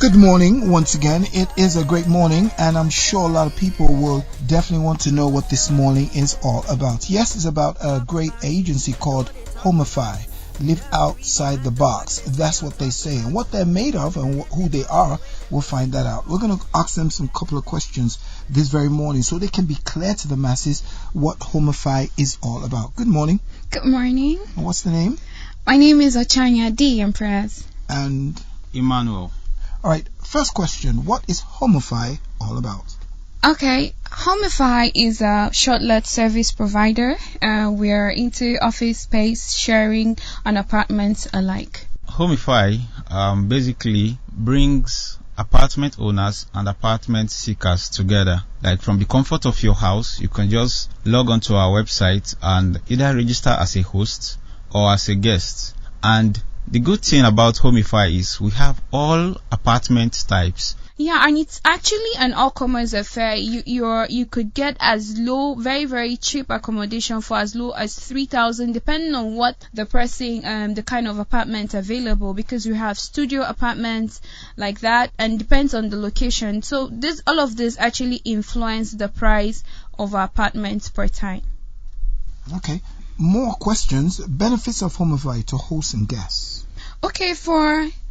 Good morning once again. It is a great morning, and I'm sure a lot of people will definitely want to know what this morning is all about. Yes, it's about a great agency called Homify. Live outside the box. That's what they say. And what they're made of and who they are, we'll find that out. We're going to ask them some couple of questions this very morning so they can be clear to the masses what Homify is all about. Good morning. Good morning. And what's the name? My name is Ochanya D. Empress. And Emmanuel. All right, first question. What is Homify all about? Okay, Homify is a short-let service provider. We are into office space sharing and apartments alike. Homify basically brings apartment owners and apartment seekers together. Like from the comfort of your house, you can just log onto our website and either register as a host or as a guest. And the good thing about Homify is we have all apartment types. Yeah, and it's actually an all-comers affair. You could get as low, very very cheap accommodation for as low as 3,000, depending on what the pricing, the kind of apartment available. Because we have studio apartments like that, and depends on the location. So all of this actually influence the price of our apartments per time. Okay. More questions. Benefits of Homify to hosts and guests. Okay,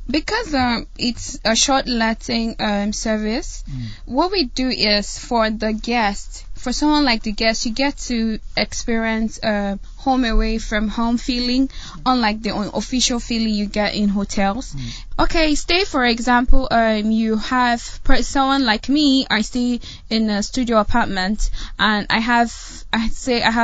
because it's a short letting service, what we do is for the guest, for someone like the guest, you get to experience home away from home feeling, unlike the official feeling you get in hotels. Okay, stay for example, you have someone like me. I stay in a studio apartment, and I have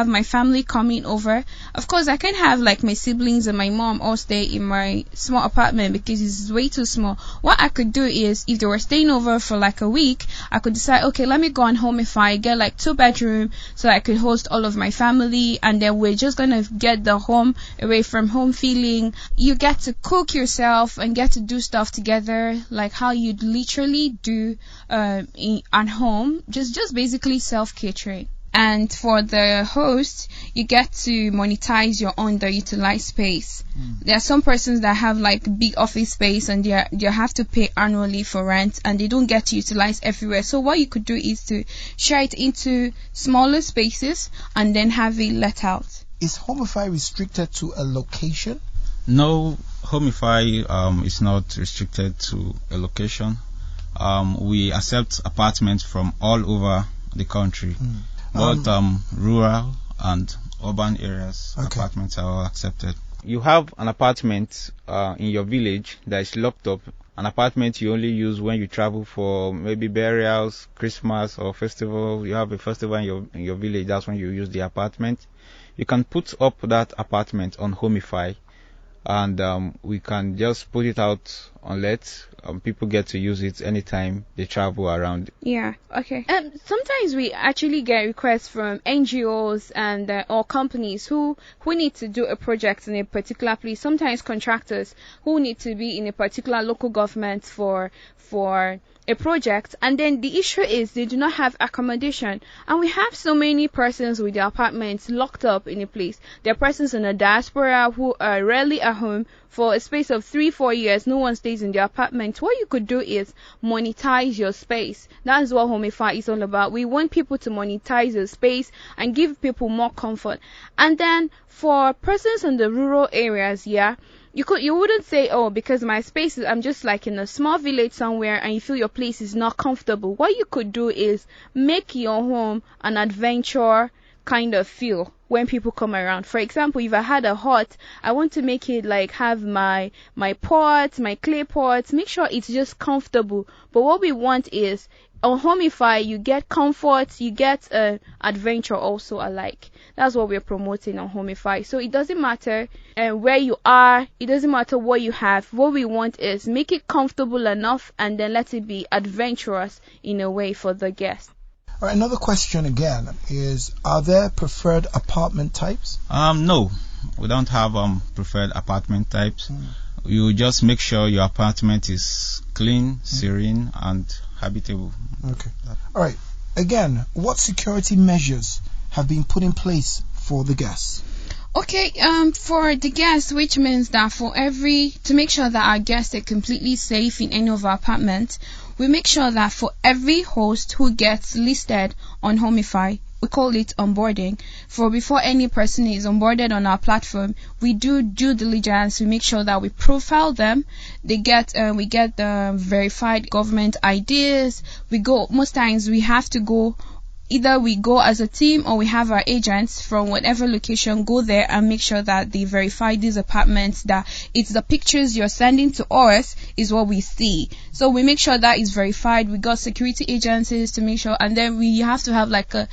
my family coming over. Of course, I can have like my siblings and my mom all stay in my small apartment because it's way too small. What I could do is, if they were staying over for like a week, I could decide, okay, let me go on Homify, get like 2-bedroom so I could host all of my family, and then we're just gonna get the home away from home feeling. You get to cook yourself and get to do stuff together like how you'd literally do at home, just basically self-catering. And for the host, you get to monetize your underutilized space. There are some persons that have like big office space and they have to pay annually for rent, and they don't get to utilize everywhere. So what you could do is to share it into smaller spaces and then have it let out. Is Homify restricted to a location? No, Homify is not restricted to a location. We accept apartments from all over the country. Both rural and urban areas, apartments are all accepted. You have an apartment in your village that is locked up, an apartment you only use when you travel for maybe burials, Christmas or festival. You have a festival in your village, that's when you use the apartment. You can put up that apartment on Homify, and we can just put it out on let. People get to use it anytime they travel around. Yeah, okay. Sometimes we actually get requests from NGOs and or companies who need to do a project in a particular place. Sometimes contractors who need to be in a particular local government for a project, and then the issue is they do not have accommodation, and we have so many persons with their apartments locked up in a place. There are persons in the diaspora who are rarely at home for a space of 3-4 years. No one stays in their apartment. What you could do is monetize your space. That is what Homify is all about. We want people to monetize your space and give people more comfort. And then for persons in the rural areas, you wouldn't say, oh, because my space is, I'm just like in a small village somewhere and you feel your place is not comfortable. What you could do is make your home an adventure kind of feel when people come around. For example, if I had a hut, I want to make it like have my pots, my clay pots, make sure it's just comfortable. But what we want is, on Homify, you get comfort, you get adventure also alike. That's what we're promoting on Homify. So it doesn't matter where you are, it doesn't matter what you have. What we want is make it comfortable enough, and then let it be adventurous in a way for the guest. All right, another question again is, are there preferred apartment types? No, we don't have preferred apartment types. You just make sure your apartment is clean, serene, and habitable. Okay. All right. Again, what security measures have been put in place for the guests? Okay, for the guests, which means that to make sure that our guests are completely safe in any of our apartments, we make sure that for every host who gets listed on Homify, we call it onboarding. For before any person is onboarded on our platform, we do due diligence. We make sure that we profile them. We get the verified government IDs. Most times we have to go. Either we go as a team or we have our agents from whatever location go there and make sure that they verify these apartments, that it's the pictures you're sending to us is what we see. So we make sure that is verified. We got security agencies to make sure, and then we have to have like a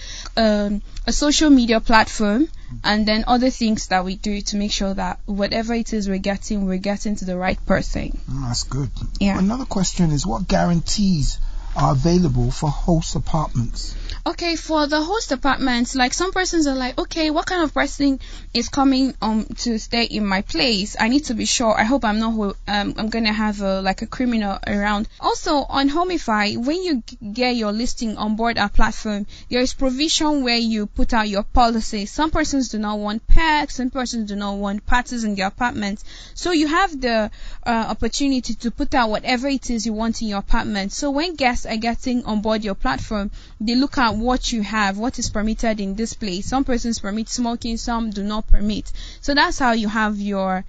social media platform and then other things that we do to make sure that whatever it is we're getting to the right person. That's good. Yeah. Another question is, what guarantees are available for host apartments? Okay, for the host apartments, like some persons are like, okay, what kind of person is coming to stay in my place? I need to be sure. I hope I'm not I'm gonna have a criminal around. Also on Homify, when you get your listing on board our platform, there is provision where you put out your policy. Some persons do not want pets, some persons do not want parties in their apartments. So you have the opportunity to put out whatever it is you want in your apartment. So when guests are getting on board your platform, they look at what you have, what is permitted in this place. Some persons permit smoking, some do not permit. So that's how you have the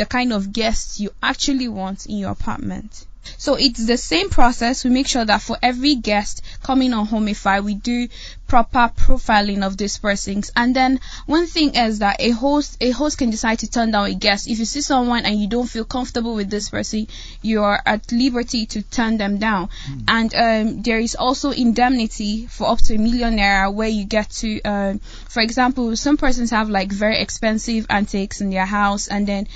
kind of guests you actually want in your apartment. So it's the same process. We make sure that for every guest coming on Homify, we do proper profiling of these persons. And then one thing is that a host can decide to turn down a guest. If you see someone and you don't feel comfortable with this person, you are at liberty to turn them down. And there is also indemnity for up to ₦1 million where you get to, for example, some persons have like very expensive antiques in their house, and then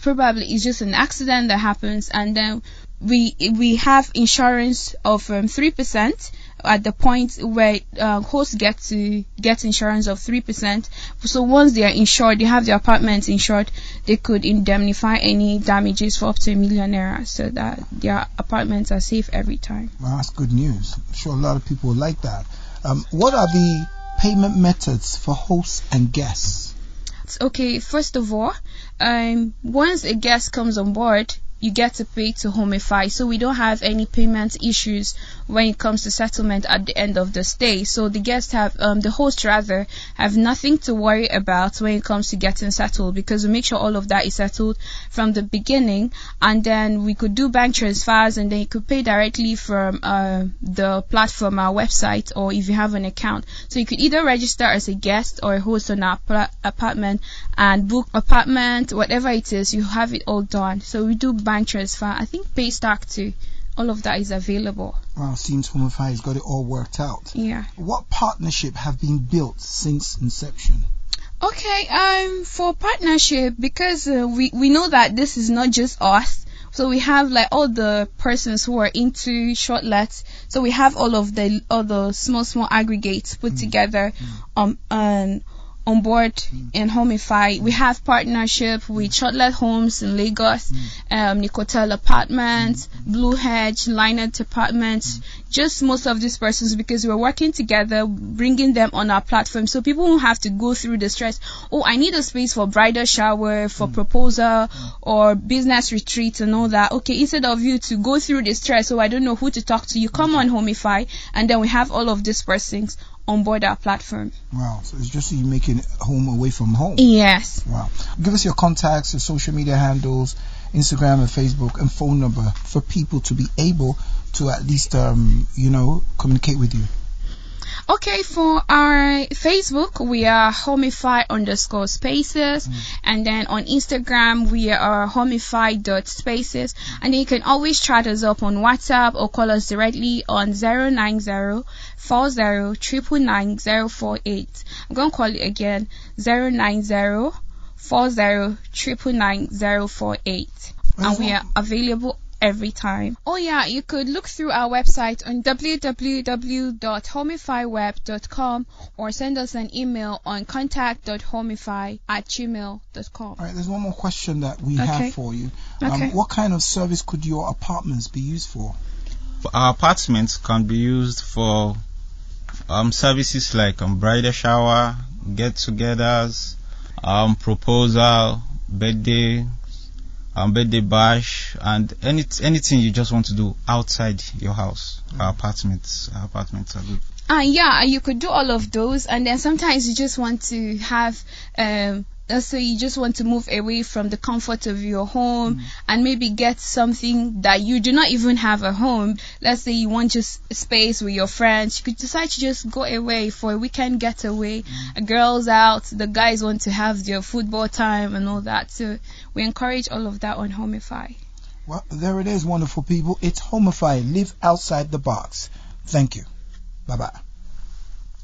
probably it's just an accident that happens, and then we have insurance of 3% at the point where hosts get insurance of 3%. So once they are insured, they have their apartment insured, they could indemnify any damages for up to ₦1 million, so that their apartments are safe every time. Well, that's good news. I'm sure a lot of people like that. What are the payment methods for hosts and guests? Okay, first of all, once a guest comes on board, you get to pay to Homify, so we don't have any payment issues when it comes to settlement at the end of the stay. So the guests the host rather, have nothing to worry about when it comes to getting settled, because we make sure all of that is settled from the beginning, and then we could do bank transfers, and then you could pay directly from the platform, our website, or if you have an account. So you could either register as a guest or a host on our apartment and book apartment, whatever it is, you have it all done. So we do bank transfer, I think Paystack too. All of that is available. Wow, seems Homify has got it all worked out. Yeah. What partnership have been built since inception? Okay, for partnership, because we know that this is not just us. So we have like all the persons who are into shortlets. So we have all the small aggregates put together on board in Homify. We have partnership with Shortlet Homes in Lagos, Nicotel Apartments, Blue Hedge, Lynette Apartments, just most of these persons, because we're working together, bringing them on our platform, so people won't have to go through the stress. Oh, I need a space for bridal shower, for proposal, or business retreat and all that. Okay, instead of you to go through the stress, I don't know who to talk to, you come on Homify, and then we have all of these persons on board our platform. Wow, so it's just you making home away from home. Yes. Wow. Give us your contacts, your social media handles, Instagram and Facebook, and phone number for people to be able to at least communicate with you. Okay, for our Facebook, we are homify_spaces, and then on Instagram, we are homify.spaces, and then you can always chat us up on WhatsApp or call us directly on 090-40-999-048. I'm going to call it again, 090-40-999-048, and we are available every time. Oh yeah, you could look through our website on www.homifyweb.com or send us an email on contact.homify@gmail.com. All right, there's one more question that we have for you. What kind of service could your apartments be used for? Our apartments can be used for services like bridal shower, get-togethers, proposal, birthday, birthday bash, and anything you just want to do outside your house. Our apartments are good. Yeah, you could do all of those, and then sometimes you just want to have let's say you just want to move away from the comfort of your home and maybe get something that you do not even have at home. Let's say you want just space with your friends. You could decide to just go away for a weekend getaway. Girls out, the guys want to have their football time and all that. So we encourage all of that on Homify. Well, there it is, wonderful people. It's Homify. Live outside the box. Thank you. Bye-bye.